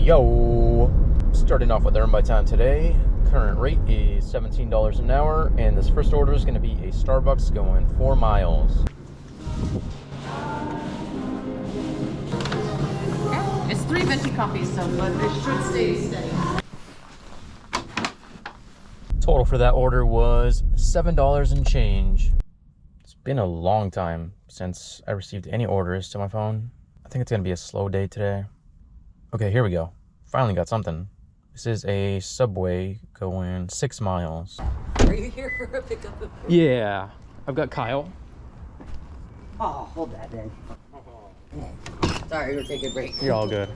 Yo, starting off with Earn by Time today. Current rate is $17 an hour, and this first order is going to be a Starbucks going 4 miles. It's 3 veggie coffees, so but it should stay steady. Total for that order was $7 and change. It's been a long time since I received any orders to my phone. I think it's going to be a slow day today. Okay, here we go. Finally got something. This is a Subway going 6 miles. Are you here for a pickup? Yeah, I've got Kyle. Oh, hold that then. Sorry, we're taking a break. You're all good.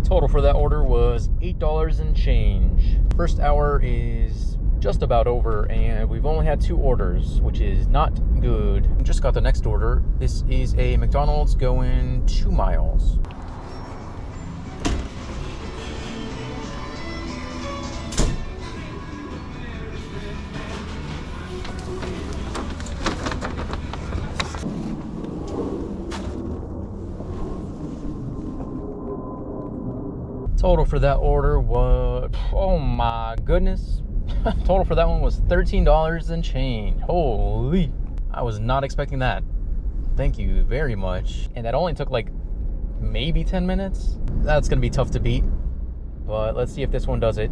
Total for that order was $8 and change. First hour is just about over, and we've only had 2 orders, which is not good. Just got the next order. This is a McDonald's going 2 miles. Total for that order was, oh my goodness. Total for that one was $13 and change. Holy, I was not expecting that. Thank you very much. And that only took like maybe 10 minutes. That's gonna be tough to beat, but let's see if this one does it.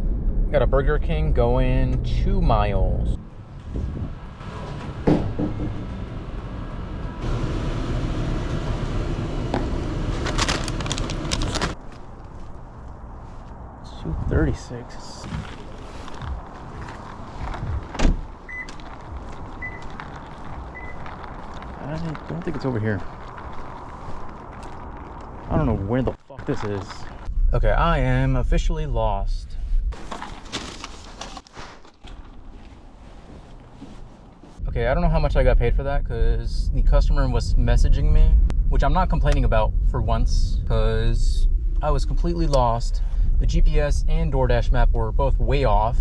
Got a Burger King going 2 miles. $2.36. I don't think it's over here. I don't know where the fuck this is. Okay, I am officially lost. Okay, I don't know how much I got paid for that because the customer was messaging me, which I'm not complaining about for once because I was completely lost. The GPS and DoorDash map were both way off,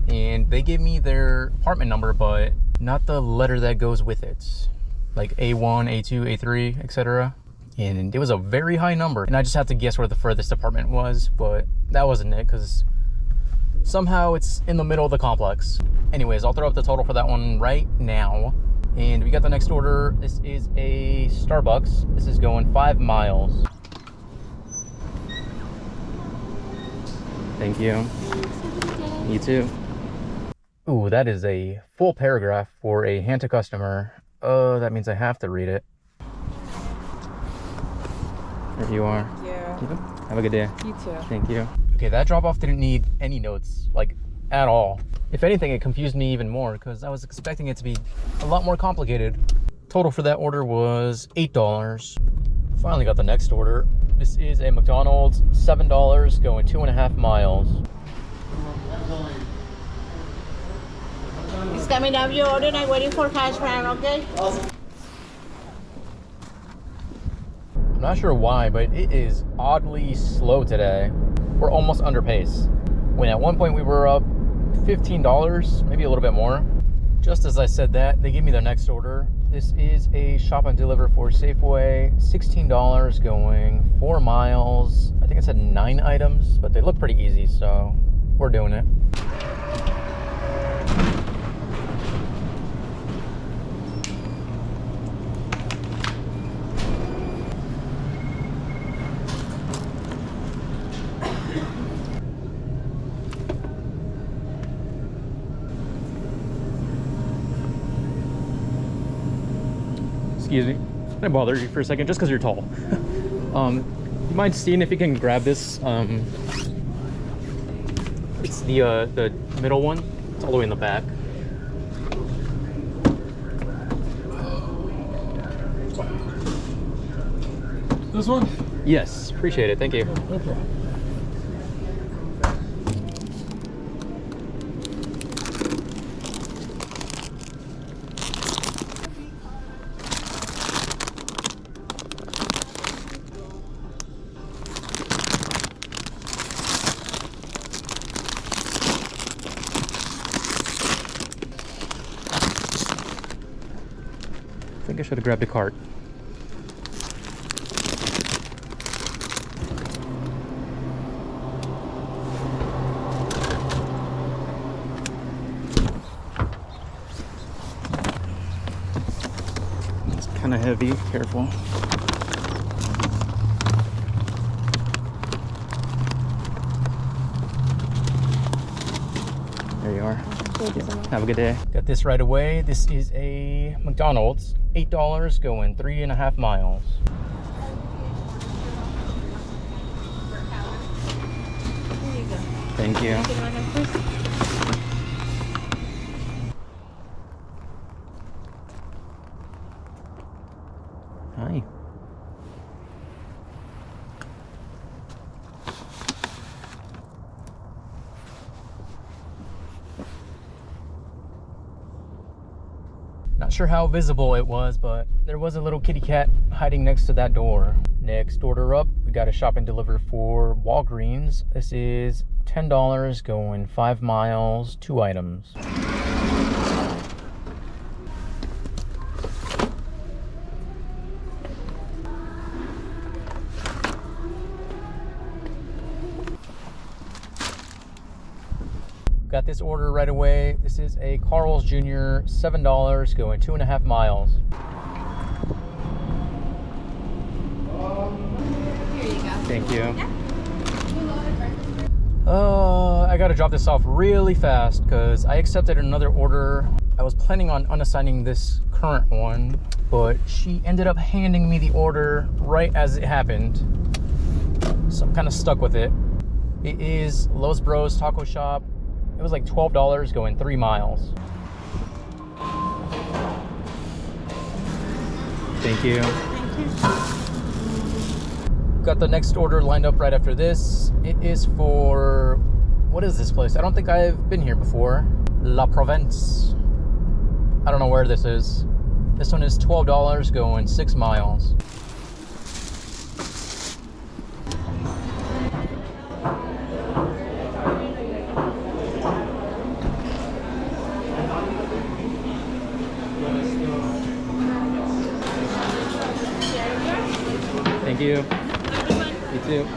and they gave me their apartment number, but not the letter that goes with it. Like A1, A2, A3, etc. And it was a very high number, and I just had to guess where the furthest apartment was, but that wasn't it, because somehow it's in the middle of the complex. Anyways, I'll throw up the total for that one right now. And we got the next order. This is a Starbucks. This is going 5 miles. Thank you. You too. Ooh, that is a full paragraph for a hand to customer. That means I have to read it. There you are. Thank you. Have a good day. You too. Thank you. Okay, that drop off didn't need any notes, like at all. If anything, it confused me even more because I was expecting it to be a lot more complicated. Total for that order was $8. Finally got the next order. This is a McDonald's, $7 going 2.5 miles. It's coming up your order and I'm waiting for cash round, okay? I'm not sure why, but it is oddly slow today. We're almost under pace. When at one point we were up $15, maybe a little bit more. Just as I said that, they gave me their next order. This is a shop and deliver for Safeway, $16 going 4 miles. I think it said 9 items, but they look pretty easy, so we're doing it. Excuse me, can I bother you for a second, just because you're tall? You mind seeing if you can grab this? It's the middle one. It's all the way in the back. This one? Yes, appreciate it. Thank you. Okay. think I should have grabbed a cart. It's kind of heavy, careful. There you are. Thank you so much. Have a good day. Got this right away. This is a McDonald's. $8 going 3.5 miles. Here you go. Thank you. Take it right now first. Hi. Not sure how visible it was, but there was a little kitty cat hiding next to that door. Next order up, we got a shop and deliver for Walgreens. This is $10 going 5 miles, 2 items. Got this order right away. This is a Carl's Jr. $7 going 2.5 miles. Here you go. Thank you. Yeah. I gotta drop this off really fast because I accepted another order. I was planning on unassigning this current one, but she ended up handing me the order right as it happened. So I'm kind of stuck with it. It is Los Bros Taco Shop. It was like $12 going 3 miles. Thank you. Thank you. Got the next order lined up right after this. It is for, what is this place? I don't think I've been here before. La Provence. I don't know where this is. This one is $12 going 6 miles. Thank you. You too.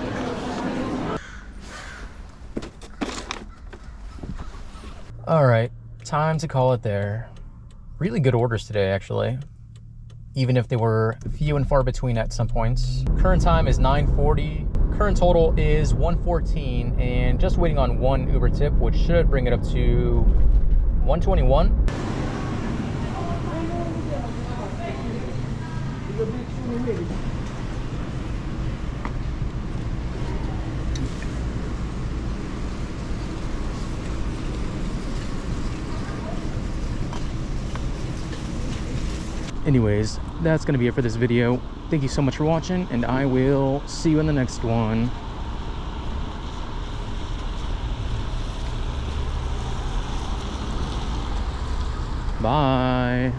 All right, time to call it there. Really good orders today, actually. Even if they were few and far between at some points. Current time is 9:40. Current total is 114, and just waiting on one Uber tip, which should bring it up to 121. Anyways, that's gonna be it for this video. Thank you so much for watching, and I will see you in the next one. Bye.